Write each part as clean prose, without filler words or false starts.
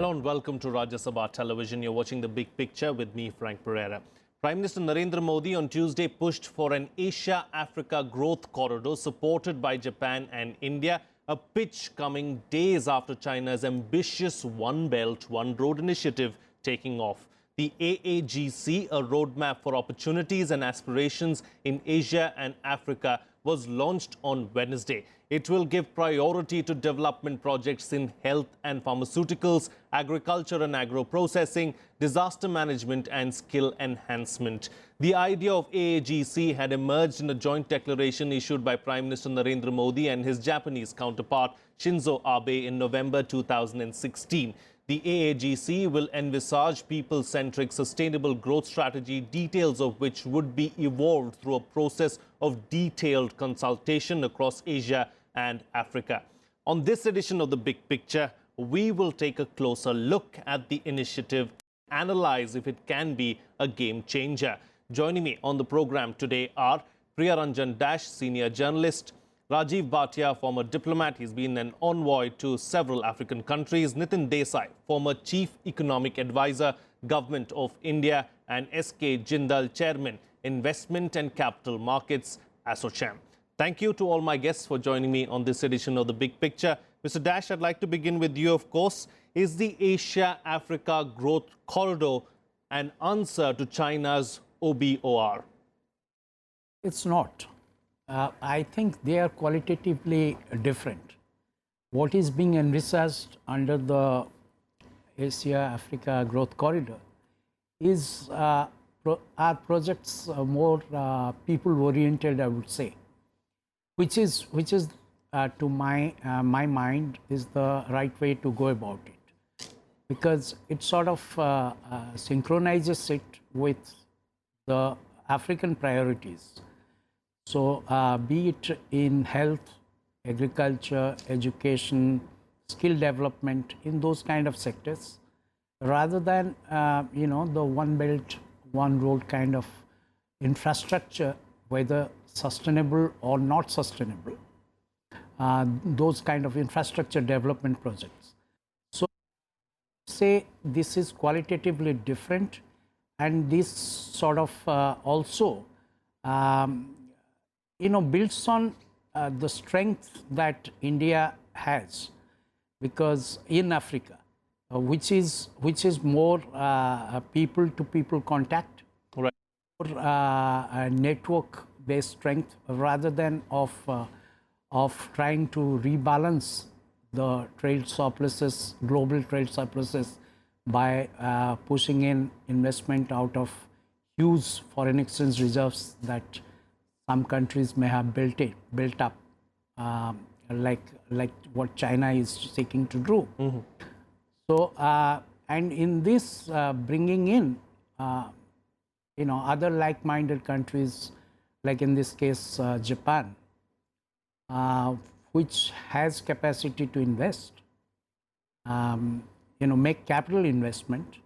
Hello and welcome to Rajya Sabha Television. You're watching The Big Picture with me, Frank Pereira. Prime Minister Narendra Modi on Tuesday pushed for an Asia-Africa growth corridor supported by Japan and India, a pitch coming days after China's ambitious One Belt, One Road initiative taking off. The AAGC, a roadmap for opportunities and aspirations in Asia and Africa, was launched on Wednesday. It will give priority to development projects in health and pharmaceuticals, agriculture and agro-processing, disaster management and skill enhancement. The idea of AAGC had emerged in a joint declaration issued by Prime Minister Narendra Modi and his Japanese counterpart Shinzo Abe in November 2016. The AAGC will envisage people-centric sustainable growth strategy, details of which would be evolved through a process of detailed consultation across Asia and Africa. On this edition of The Big Picture, we will take a closer look at the initiative, analyze if it can be a game changer. Joining me on the program today are Priya Ranjan, senior journalist, Rajiv Bhatia, former diplomat, he's been an envoy to several African countries, Nitin Desai, former chief economic advisor, Government of India, and S.K. Jindal, chairman, Investment and Capital Markets, ASSOCHAM. Thank you to all my guests for joining me on this edition of The Big Picture. Mr. Dash, I'd like to begin with you, of course. Is the Asia-Africa growth corridor an answer to China's OBOR? It's not. I think they are qualitatively different. What is being envisaged under the Asia-Africa growth corridor is are projects more people-oriented, I would say, which is to my mind is the right way to go about it, because it sort of synchronizes it with the African priorities. So be it in health, agriculture, education, skill development, in those kind of sectors, rather than the one belt, one road kind of infrastructure, whether sustainable or not sustainable, those kind of infrastructure development projects. So say this is qualitatively different, and this sort of also builds on the strength that India has, because in Africa, which is more people-to-people contact, right, or network-based strength, rather than of trying to rebalance the trade surpluses, global trade surpluses, by pushing in investment out of huge foreign exchange reserves that some countries may have built up, like what China is seeking to do. Mm-hmm. So, and in this bringing in, other like-minded countries, like in this case Japan, which has capacity to invest, make capital investment,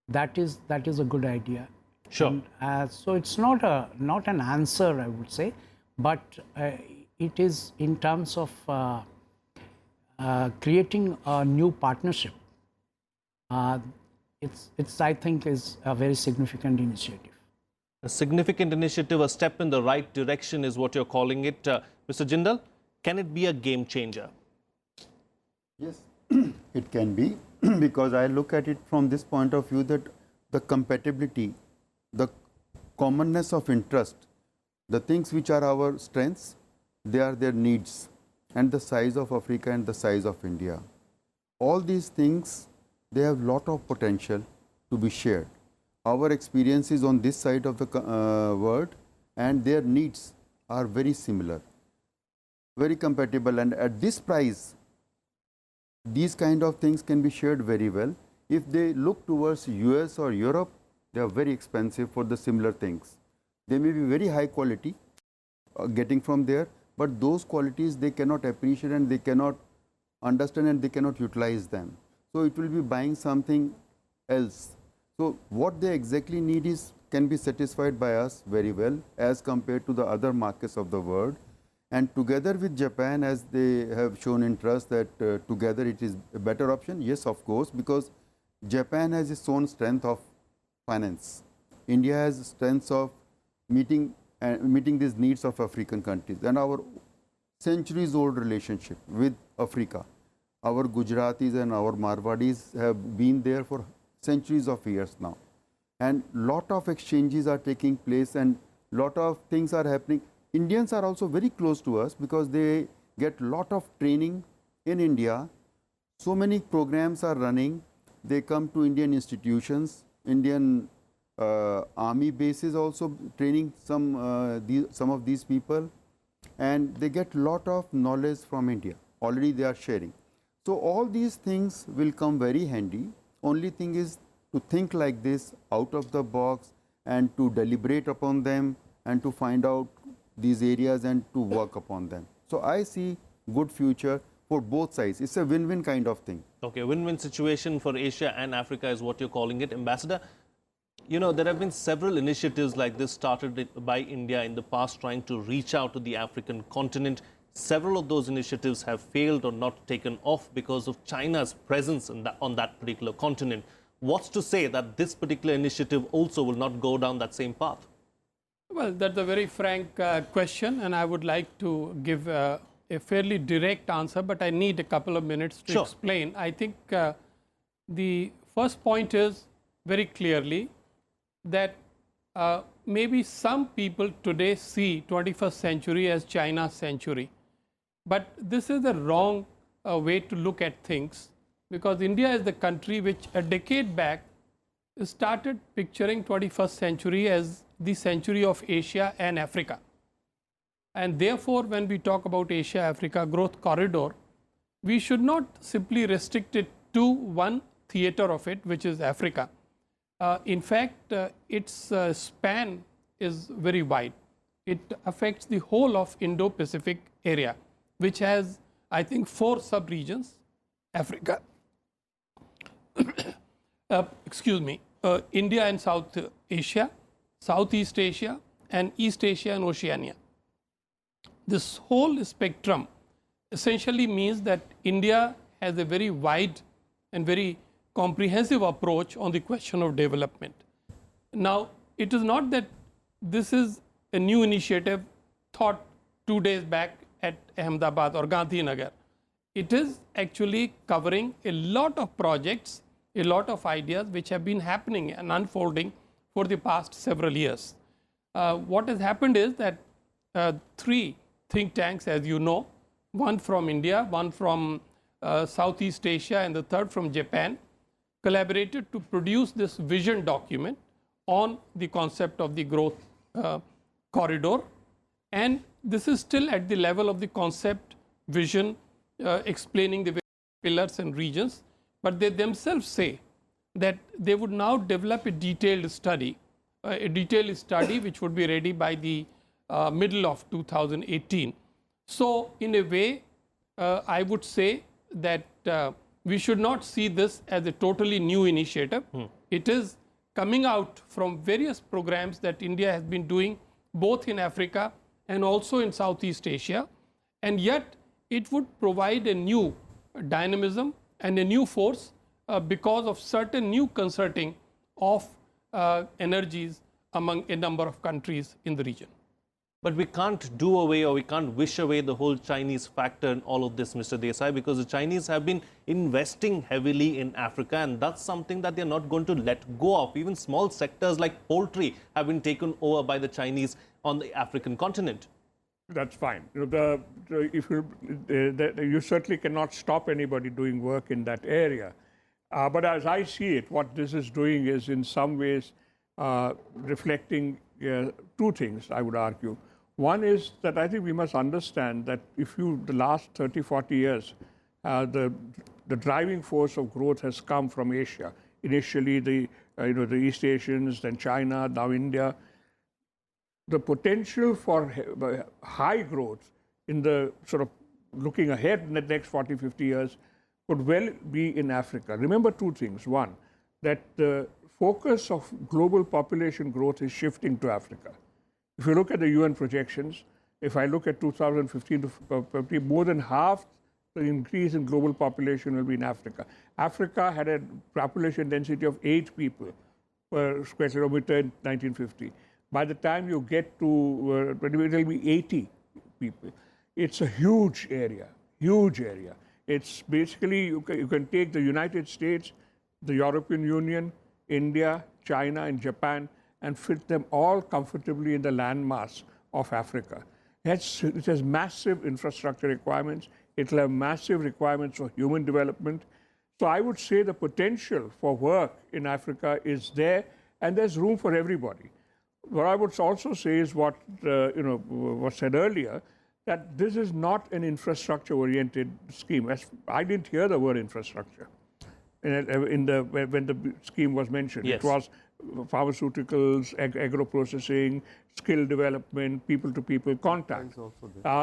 that is a good idea. Sure. And, so it's not an answer, I would say, but it is in terms of creating a new partnership. It's I think is a very significant initiative. A significant initiative, a step in the right direction is what you're calling it. Mr. Jindal, can it be a game changer? Yes, it can be, because I look at it from this point of view that the compatibility, the commonness of interest, the things which are our strengths, they are their needs, and the size of Africa and the size of India. All these things, they have lot of potential to be shared. Our experiences on this side of the world and their needs are very similar, very compatible, and at this price, these kind of things can be shared very well. If they look towards US or Europe, they are very expensive for the similar things. They may be very high quality getting from there, but those qualities they cannot appreciate and they cannot understand and they cannot utilize them. So it will be buying something else. So what they exactly need is can be satisfied by us very well as compared to the other markets of the world. And together with Japan, as they have shown interest that together it is a better option, yes, of course, because Japan has its own strength of finance. India has strengths of meeting these needs of African countries, and our centuries old relationship with Africa. Our Gujaratis and our Marwadis have been there for centuries of years now. And lot of exchanges are taking place and lot of things are happening. Indians are also very close to us because they get lot of training in India. So many programs are running. They come to Indian institutions, Indian army bases also training some of these people, and they get lot of knowledge from India. Already they are sharing. So all these things will come very handy. Only thing is to think like this out of the box and to deliberate upon them and to find out these areas and to work upon them. So I see good future for both sides. It's a win-win kind of thing. Okay, win-win situation for Asia and Africa is what you're calling it. Ambassador, you know, there have been several initiatives like this started by India in the past trying to reach out to the African continent. Several of those initiatives have failed or not taken off because of China's presence on that particular continent. What's to say that this particular initiative also will not go down that same path? Well, that's a very frank question, and I would like to give a fairly direct answer, but I need a couple of minutes to explain. I think the first point is very clearly that maybe some people today see 21st century as China's century, but this is the wrong way to look at things, because India is the country which a decade back started picturing 21st century as the century of Asia and Africa. And therefore, when we talk about Asia-Africa growth corridor, we should not simply restrict it to one theater of it, which is Africa. In fact, its span is very wide. It affects the whole of Indo-Pacific area, which has, I think, 4 sub-regions: Africa, India and South Asia, Southeast Asia, and East Asia and Oceania. This whole spectrum essentially means that India has a very wide and very comprehensive approach on the question of development. Now, it is not that this is a new initiative thought 2 days back at Ahmedabad or Gandhinagar. It is actually covering a lot of projects, a lot of ideas which have been happening and unfolding for the past several years. What has happened is that 3 think tanks, as you know, one from India, one from Southeast Asia, and the third from Japan, collaborated to produce this vision document on the concept of the growth corridor. And this is still at the level of the concept vision, explaining the pillars and regions, but they themselves say that they would now develop a detailed study which would be ready by the middle of 2018. So in a way, I would say that we should not see this as a totally new initiative. It is coming out from various programs that India has been doing both in Africa and also in Southeast Asia, and yet it would provide a new dynamism and a new force because of certain new concerting of energies among a number of countries in the region. But we can't do away or we can't wish away the whole Chinese factor in all of this, Mr. Desai, because the Chinese have been investing heavily in Africa, and that's something that they're not going to let go of. Even small sectors like poultry have been taken over by the Chinese on the African continent. That's fine. You certainly cannot stop anybody doing work in that area. But as I see it, what this is doing is in some ways reflecting 2 things, I would argue. One is that I think we must understand that the last 30, 40 years, the driving force of growth has come from Asia. Initially, the East Asians, then China, now India. The potential for high growth in the sort of looking ahead in the next 40, 50 years could well be in Africa. Remember 2 things. One, that the focus of global population growth is shifting to Africa. If you look at the UN projections, If I look at 2015 to 50, more than half the increase in global population will be in Africa. Africa had a population density of 8 people per square kilometer in 1950. By the time you get to, it will be 80 people. It's a huge area, huge area. It's basically, you can take the United States, the European Union, India, China, and Japan, and fit them all comfortably in the landmass of Africa. It has massive infrastructure requirements. It will have massive requirements for human development. So I would say the potential for work in Africa is there, and there's room for everybody. What I would also say is what was said earlier, that this is not an infrastructure-oriented scheme. I didn't hear the word infrastructure when the scheme was mentioned. Yes. It was pharmaceuticals, agro-processing, skill development, people-to-people contact.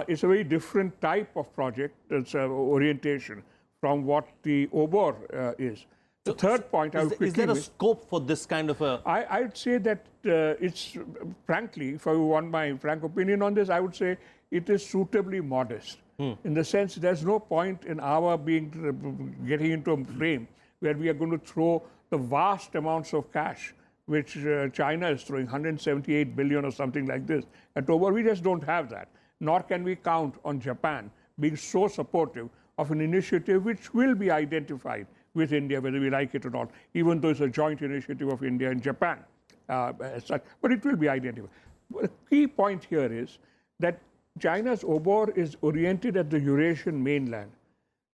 It's a very different type of project, it's orientation from what the OBOR is. The third point I would quickly is there a scope for this kind of a... I'd say that it's, frankly, if I want my frank opinion on this, I would say it is suitably modest. In the sense, there's no point in our getting into a frame where we are going to throw the vast amounts of cash which China is throwing, 178 billion or something like this. At OBOR, we just don't have that. Nor can we count on Japan being so supportive of an initiative which will be identified with India, whether we like it or not, even though it's a joint initiative of India and Japan as such, but it will be identified. The key point here is that China's OBOR is oriented at the Eurasian mainland.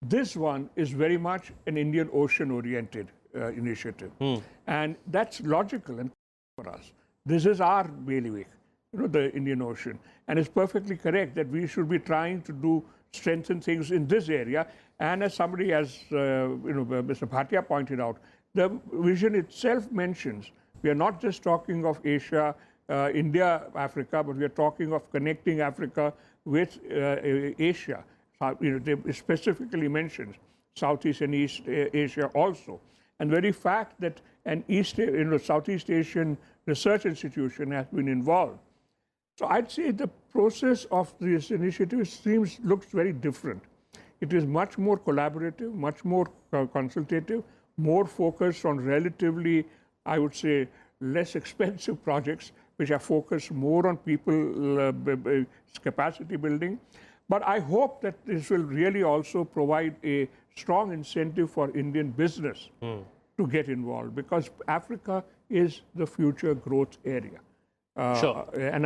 This one is very much an Indian Ocean-oriented initiative. And that's logical and for us. This is our bailiwick, the Indian Ocean. And it's perfectly correct that we should be trying to strengthen things in this area. And as somebody, Mr. Bhatia pointed out, the vision itself mentions we are not just talking of Asia, India, Africa, but we are talking of connecting Africa with Asia. It specifically mentions Southeast and East Asia also. And the very fact that an Southeast Asian research institution has been involved. So I'd say the process of this initiative looks very different. It is much more collaborative, much more consultative, more focused on relatively, I would say, less expensive projects, which are focused more on people capacity building. But I hope that this will really also provide a strong incentive for Indian business to get involved, because Africa is the future growth area. Sure. And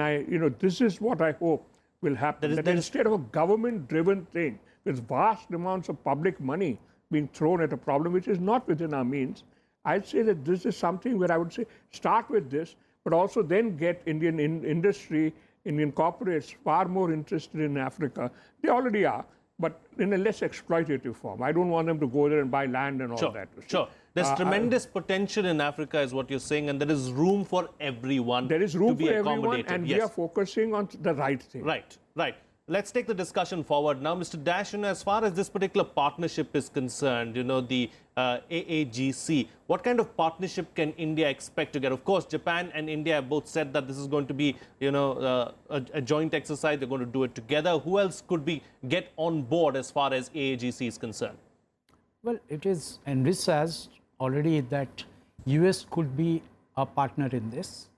this is what I hope will happen. That instead of a government-driven thing with vast amounts of public money being thrown at a problem which is not within our means, I'd say that this is something where I would say start with this, but also then get Indian industry, Indian corporates far more interested in Africa. They already are, but in a less exploitative form. I don't want them to go there and buy land and all that. Sure. There's tremendous potential in Africa is what you're saying, and there is room for everyone. There is room to be for everyone, accommodated. and yes. we are focusing on the right thing. Right, right. Let's take the discussion forward. Now, Mr. Dash, as far as this particular partnership is concerned, the AAGC, what kind of partnership can India expect to get? Of course, Japan and India have both said that this is going to be, a joint exercise. They're going to do it together. Who else could get on board as far as AAGC is concerned? Well, it is envisaged already that US could be a partner in this,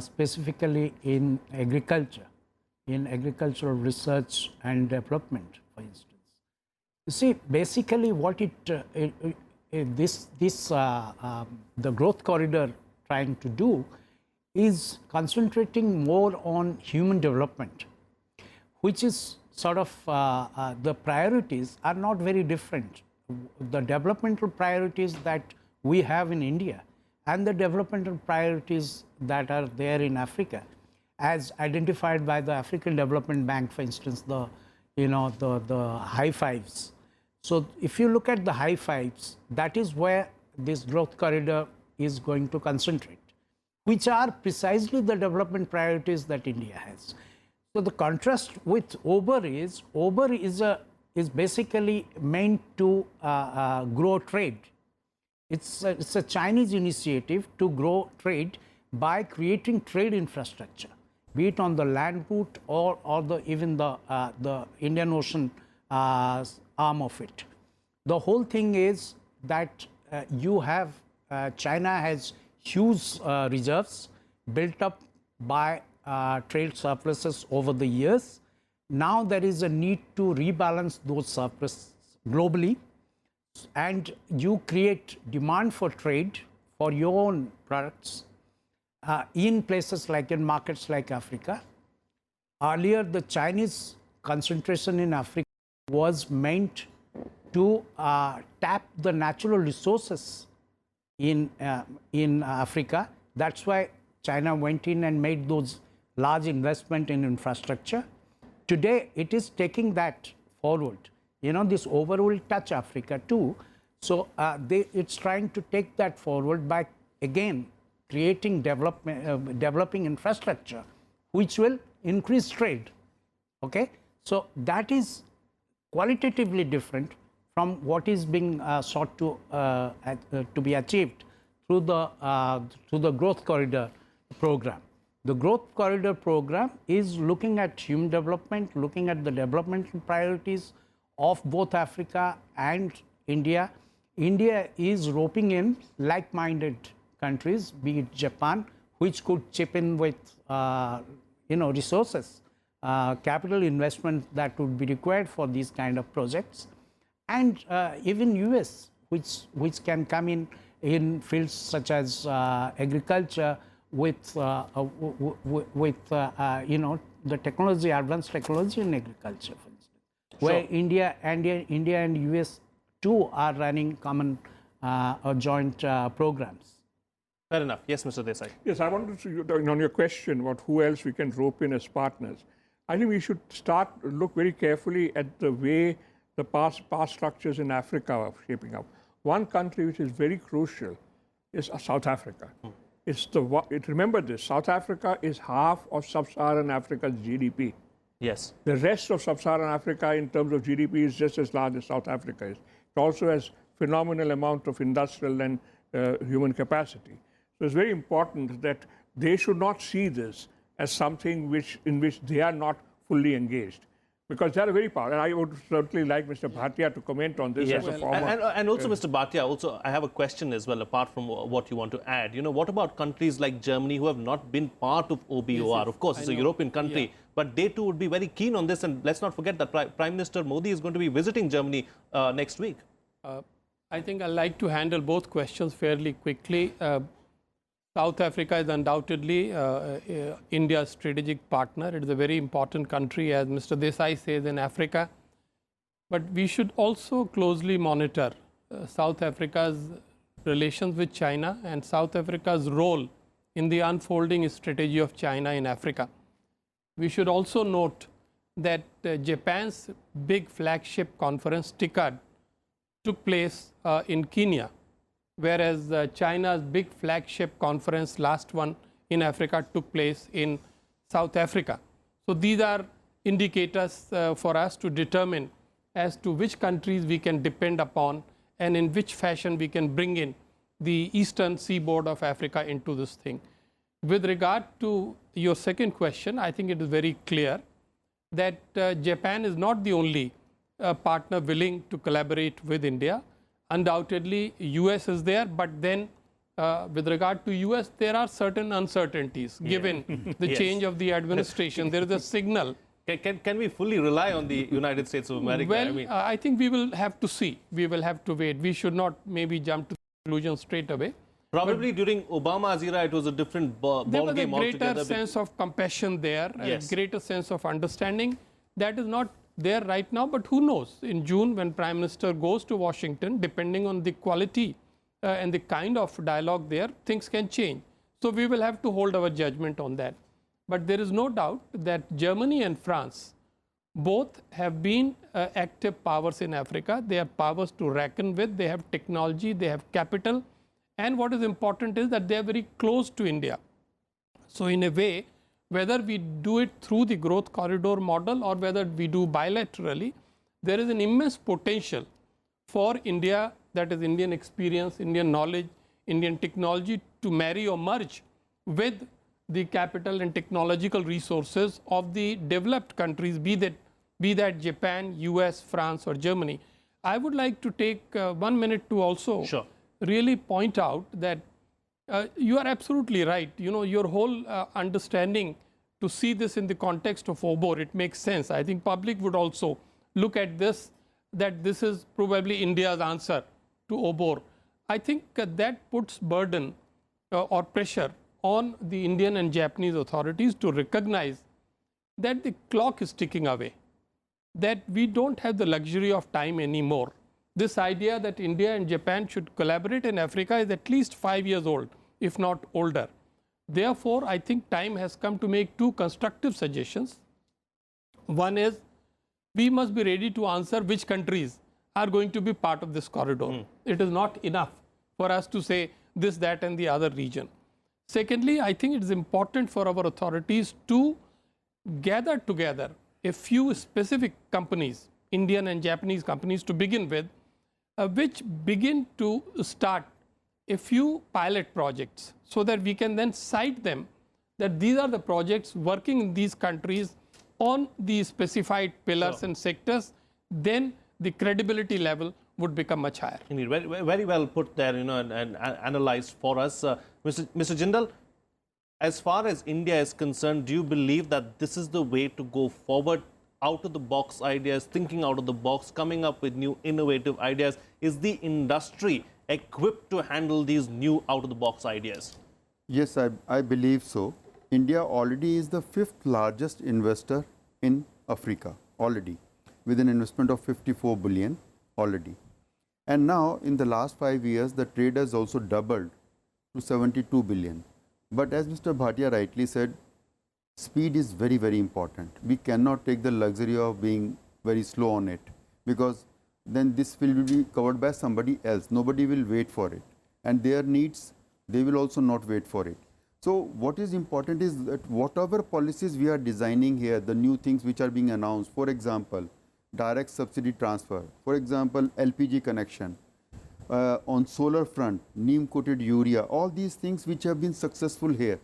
specifically in agriculture. In agricultural research and development, for instance. You see, basically what the growth corridor trying to do is concentrating more on human development, which is sort of the priorities are not very different. The developmental priorities that we have in India and the developmental priorities that are there in Africa, as identified by the African Development Bank, for instance, the high fives. So if you look at the high fives, that is where this growth corridor is going to concentrate, which are precisely the development priorities that India has. So the contrast with OBOR is basically meant to grow trade. It's a Chinese initiative to grow trade by creating trade infrastructure. be it on the land route or even the Indian Ocean arm of it. The whole thing is that China has huge reserves built up by trade surpluses over the years. Now there is a need to rebalance those surpluses globally, and you create demand for trade for your own products in places like in markets like Africa. Earlier, the Chinese concentration in Africa was meant to tap the natural resources in Africa. That's why China went in and made those large investment in infrastructure. Today, it is taking that forward. You know, this overall touch Africa too. So it's trying to take that forward by, again, creating developing infrastructure, which will increase trade. Okay, so that is qualitatively different from what is being sought to be achieved through the Growth Corridor program. The Growth Corridor program is looking at human development, looking at the developmental priorities of both Africa and India. India is roping in like-minded countries, be it Japan, which could chip in with resources, capital investment that would be required for these kind of projects, and even US, which can come in fields such as agriculture with the technology, advanced technology in agriculture, for instance, where India and US too are running common or joint programs. Fair enough. Yes, Mr. Desai. Yes, I wanted to, on your question about who else we can rope in as partners, I think we should look very carefully at the way the past structures in Africa are shaping up. One country which is very crucial is South Africa. Remember this, South Africa is half of sub-Saharan Africa's GDP. Yes. The rest of sub-Saharan Africa in terms of GDP is just as large as South Africa is. It also has phenomenal amount of industrial and human capacity. So it's very important that they should not see this as something in which they are not fully engaged, because they are very powerful. And I would certainly like Mr. Bhatia to comment on this as a former. And also, Mr. Bhatia, also I have a question as well, apart from what you want to add. You know, what about countries like Germany who have not been part of OBOR? Of course, it's a European country, but they too would be very keen on this. And let's not forget that Prime Minister Modi is going to be visiting Germany next week. I think I'd like to handle both questions fairly quickly. South Africa is undoubtedly India's strategic partner. It is a very important country, as Mr. Desai says, in Africa. But we should also closely monitor South Africa's relations with China and South Africa's role in the unfolding strategy of China in Africa. We should also note that Japan's big flagship conference, TICAD, took place in Kenya, whereas China's big flagship conference, last one in Africa, took place in South Africa. So these are indicators for us to determine as to which countries we can depend upon and in which fashion we can bring in the eastern seaboard of Africa into this thing. With regard to your second question, I think it is very clear that Japan is not the only partner willing to collaborate with India. Undoubtedly, US is there, but then with regard to US, there are certain uncertainties given the change of the administration. There is a signal. Can we fully rely on the United States of America? Well, I think we will have to see. We will have to wait. We should not maybe jump to conclusion straight away. Probably during Obama's era, it was a different ball game altogether. There was a greater sense of compassion there, a greater sense of understanding. That is not there right now, but who knows? In June, when Prime Minister goes to Washington, depending on the quality and the kind of dialogue there, things can change. So we will have to hold our judgment on that. But there is no doubt that Germany and France both have been active powers in Africa. They are powers to reckon with. They have technology, they have capital. And what is important is that they are very close to India. So in a way, whether we do it through the growth corridor model or whether we do bilaterally, there is an immense potential for India, that is Indian experience, Indian knowledge, Indian technology, to marry or merge with the capital and technological resources of the developed countries, be that Japan, US, France or Germany. I would like to take 1 minute to also really point out that you are absolutely right. You know, your whole understanding to see this in the context of OBOR, it makes sense. I think public would also look at this, that this is probably India's answer to OBOR. I think that puts burden or pressure on the Indian and Japanese authorities to recognize that the clock is ticking away, that we don't have the luxury of time anymore. This idea that India and Japan should collaborate in Africa is at least 5 years old, if not older. Therefore, I think time has come to make two constructive suggestions. One is, we must be ready to answer which countries are going to be part of this corridor. It is not enough for us to say this, that and the other region. Secondly, I think it is important for our authorities to gather together a few specific companies, Indian and Japanese companies to begin with, which begin to start a few pilot projects so that we can then cite them that these are the projects working in these countries on the specified pillars and sectors, then the credibility level would become much higher. Indeed, very well put there, you know, and analyzed for us. Mr. Jindal, as far as India is concerned, do you believe that this is the way to go forward? Out of the box ideas, thinking out of the box, coming up with new innovative ideas. Is the industry equipped to handle these new out of the box ideas? Yes, I believe so. India already is the 5th largest investor in Africa already, with an investment of 54 billion already. And now in the last 5 years, the trade has also doubled to 72 billion. But as Mr. Bhatia rightly said, speed is very, very important. We cannot take the luxury of being very slow on it, because then this will be covered by somebody else. Nobody will wait for it. And their needs, they will also not wait for it. So what is important is that whatever policies we are designing here, the new things which are being announced, for example, direct subsidy transfer, for example, LPG connection, on solar front, neem coated urea, all these things which have been successful here.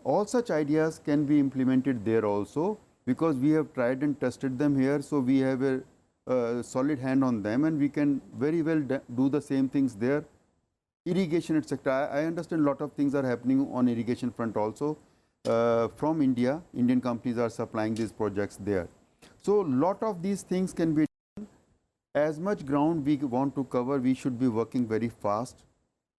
All such ideas can be implemented there also, because we have tried and tested them here. So we have a solid hand on them, and we can very well do the same things there. Irrigation, etc. I understand a lot of things are happening on irrigation front also. From India, Indian companies are supplying these projects there. So lot of these things can be done. As much ground we want to cover, we should be working very fast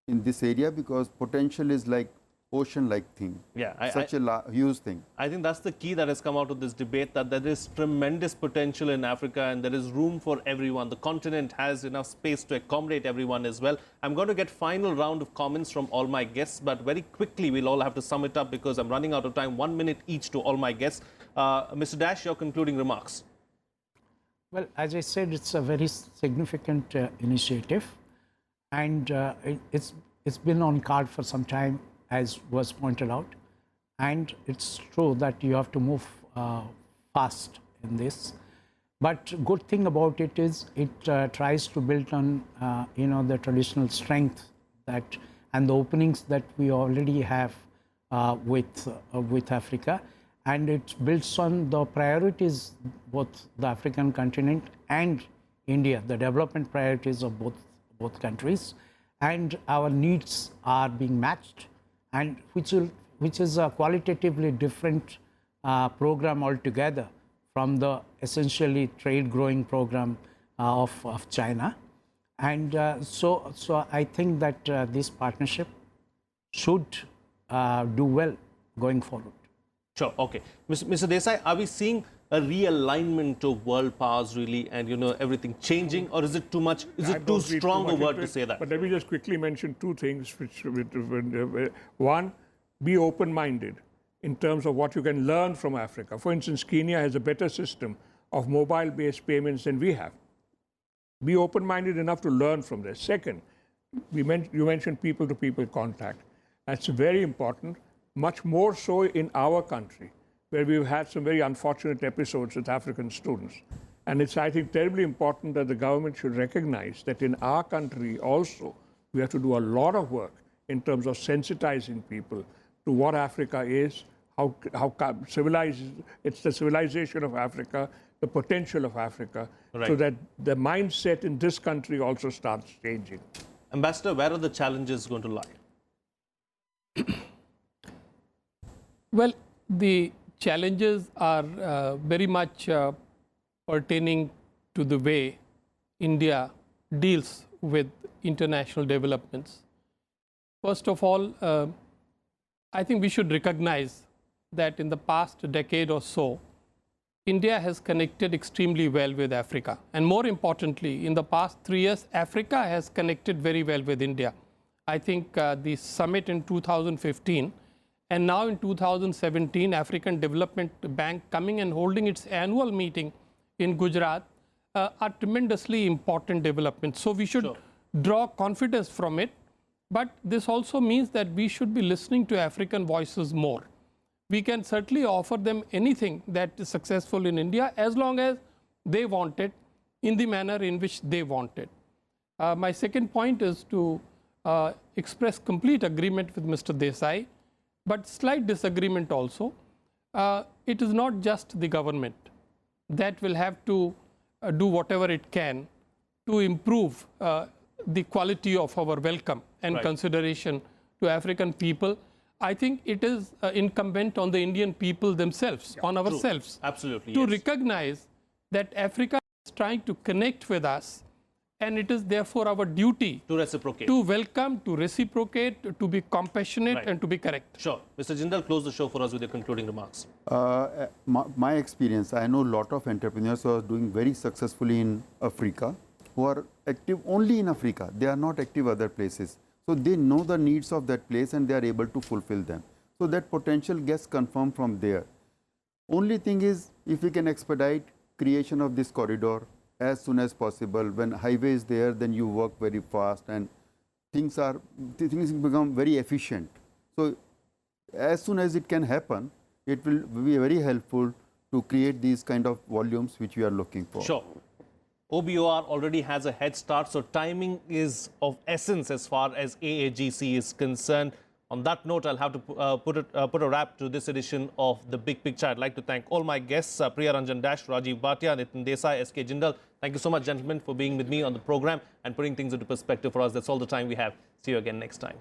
in this area, because potential is like ocean-like thing. Yeah, such a huge thing. I think that's the key that has come out of this debate, that there is tremendous potential in Africa and there is room for everyone. The continent has enough space to accommodate everyone as well. I'm going to get final round of comments from all my guests, but very quickly we'll all have to sum it up because I'm running out of time. 1 minute each to all my guests. Mr. Dash, your concluding remarks. Well, as I said, it's a very significant initiative, and it's been on card for some time, as was pointed out, and it's true that you have to move fast in this. But good thing about it is it tries to build on the traditional strength that and the openings that we already have with Africa, and it builds on the priorities both the African continent and India, the development priorities of both countries, and our needs are being matched, and which is a qualitatively different program altogether from the essentially trade growing program of China. And so I think that this partnership should do well going forward. Sure, okay. Mr. Desai, are we seeing a realignment of world powers really, and everything changing, or is it too much, is it too strong a word to say that? But let me just quickly mention two things. One, be open-minded in terms of what you can learn from Africa. For instance, Kenya has a better system of mobile-based payments than we have. Be open-minded enough to learn from this. Second, you mentioned people-to-people contact. That's very important, much more so in our country, where we've had some very unfortunate episodes with African students. And it's, I think, terribly important that the government should recognize that in our country also, we have to do a lot of work in terms of sensitizing people, to what Africa is, civilized, it's the civilization of Africa, the potential of Africa, so that the mindset in this country also starts changing. Ambassador, where are the challenges going to lie? Well, the challenges are very much pertaining to the way India deals with international developments. First of all, I think we should recognize that in the past decade or so, India has connected extremely well with Africa. And more importantly, in the past 3 years, Africa has connected very well with India. I think the summit in 2015 and now in 2017, African Development Bank coming and holding its annual meeting in Gujarat are tremendously important developments. So we should draw confidence from it. But this also means that we should be listening to African voices more. We can certainly offer them anything that is successful in India as long as they want it in the manner in which they want it. My second point is to express complete agreement with Mr. Desai, but slight disagreement also. It is not just the government that will have to do whatever it can to improve the quality of our welcome and consideration to African people. I think it is incumbent on the Indian people themselves, on ourselves, to recognize that Africa is trying to connect with us, and it is therefore our duty to reciprocate, to welcome, to reciprocate, to be compassionate, and to be correct. Sure. Mr. Jindal, close the show for us with your concluding remarks. My experience, I know a lot of entrepreneurs who are doing very successfully in Africa, who are active only in Africa. They are not active other places. So they know the needs of that place and they are able to fulfill them. So that potential gets confirmed from there. Only thing is, if we can expedite creation of this corridor as soon as possible, when highway is there, then you work very fast and things become very efficient. So as soon as it can happen, it will be very helpful to create these kind of volumes which we are looking for. Sure. OBOR already has a head start, so timing is of essence as far as AAGC is concerned. On that note, I'll have to put a wrap to this edition of The Big Picture. I'd like to thank all my guests, Priya, Ranjan, Rajiv, Bhatia, Nitin, Desai, SK Jindal. Thank you so much, gentlemen, for being with me on the program and putting things into perspective for us. That's all the time we have. See you again next time.